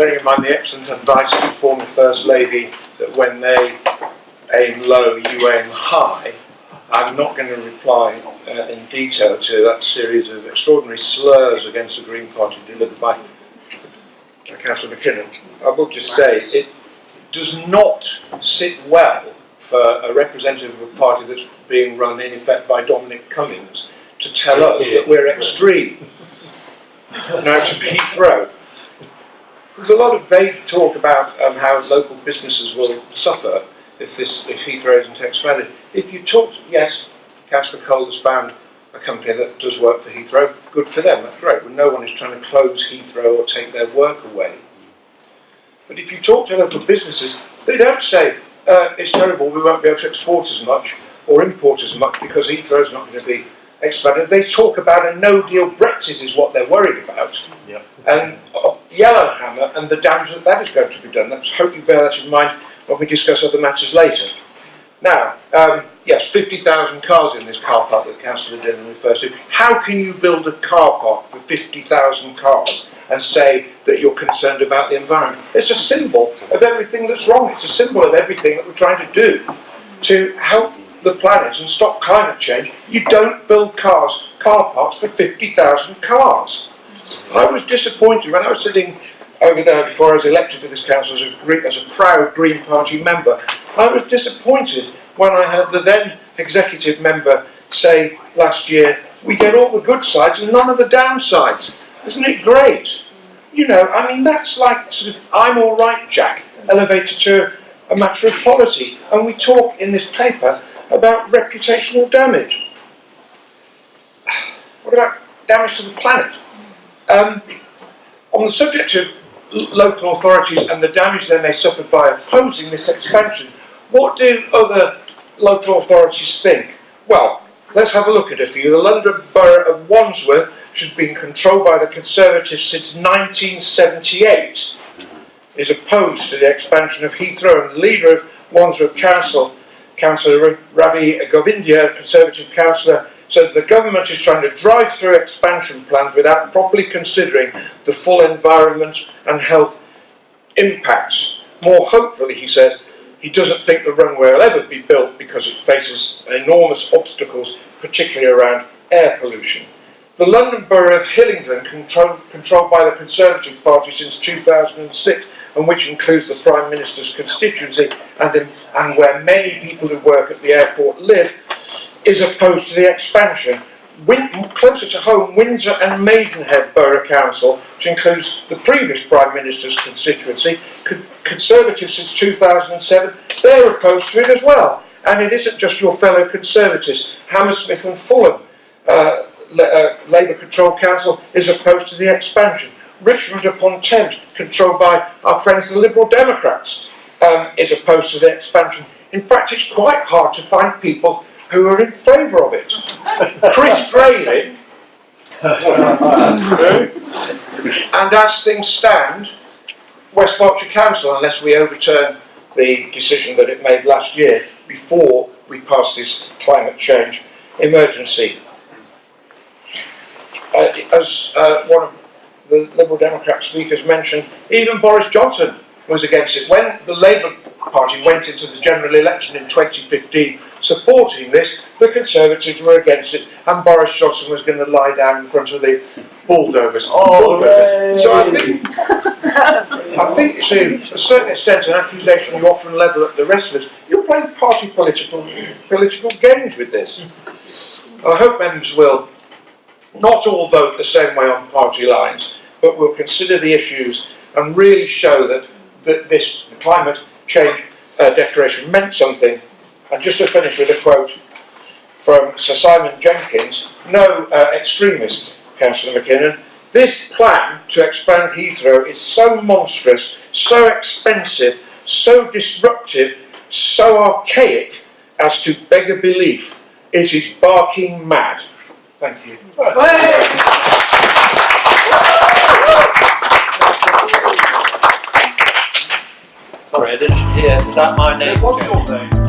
bearing in mind the excellent advice of the former First Lady that when they aim low, you aim high, I'm not going to reply in detail to that series of extraordinary slurs against the Green Party delivered by Councillor McKinnon. I will just say it does not sit well for a representative of a party that's being run in effect by Dominic Cummings to tell us that we're extreme. Now to Heathrow. There's a lot of vague talk about how local businesses will suffer if Heathrow isn't expanded. If you talk, yes, Councillor Cole has found a company that does work for Heathrow. Good for them, that's great. Well, no one is trying to close Heathrow or take their work away. But if you talk to local businesses, they don't say, it's terrible, we won't be able to export as much or import as much because Heathrow's not going to be expanded. They talk about a no-deal Brexit is what they're worried about. Yep. And Yellowhammer and the damage that is going to be done. Let's hope you bear that in mind when we discuss other matters later. Now, yes, 50,000 cars in this car park that Councillor Dillon refers to. How can you build a car park for 50,000 cars and say that you're concerned about the environment? It's a symbol of everything that's wrong. It's a symbol of everything that we're trying to do to help the planet and stop climate change. You don't build car parks for 50,000 cars. I was disappointed when I was sitting over there before I was elected to this council as a proud Green Party member. I was disappointed when I had the then executive member say last year, we get all the good sides and none of the downsides. Isn't it great? You know, I mean, that's like sort of, I'm all right, Jack, elevated to a matter of policy. And we talk in this paper about reputational damage. What about damage to the planet? On the subject of local authorities and the damage they may suffer by opposing this expansion, what do other local authorities think? Well, let's have a look at a few. The London Borough of Wandsworth, which has been controlled by the Conservatives since 1978, is opposed to the expansion of Heathrow, and the leader of Wandsworth Council, Councillor Ravi Govindia, Conservative councillor, says the government is trying to drive through expansion plans without properly considering the full environment and health impacts. More hopefully, he says, he doesn't think the runway will ever be built because it faces enormous obstacles, particularly around air pollution. The London Borough of Hillingdon, controlled by the Conservative Party since 2006, and which includes the Prime Minister's constituency and where many people who work at the airport live, is opposed to the expansion. Closer to home, Windsor and Maidenhead Borough Council, which includes the previous Prime Minister's constituency, Conservatives since 2007, they're opposed to it as well. And it isn't just your fellow Conservatives. Hammersmith and Fulham Labour Controlled Council is opposed to the expansion. Richmond upon Thames, controlled by our friends the Liberal Democrats, is opposed to the expansion. In fact, it's quite hard to find people who are in favour of it. Chris Grayling, and as things stand, West Berkshire Council, unless we overturn the decision that it made last year before we pass this climate change emergency. As one of the Liberal Democrat speakers mentioned, even Boris Johnson was against it. When the Labour Party went into the general election in 2015 supporting this, the Conservatives were against it, and Boris Johnson was going to lie down in front of the bulldozers. So I think to a certain extent, an accusation you often level at the rest of us, you're playing party political games with this. I hope members will not all vote the same way on party lines, but will consider the issues and really show that this climate change declaration meant something. And just to finish with a quote from Sir Simon Jenkins, no extremist, Councillor McKinnon, this plan to expand Heathrow is so monstrous, so expensive, so disruptive, so archaic as to beg a belief. It is barking mad. Thank you. Sorry, I didn't hear. Is that my name? What's your name?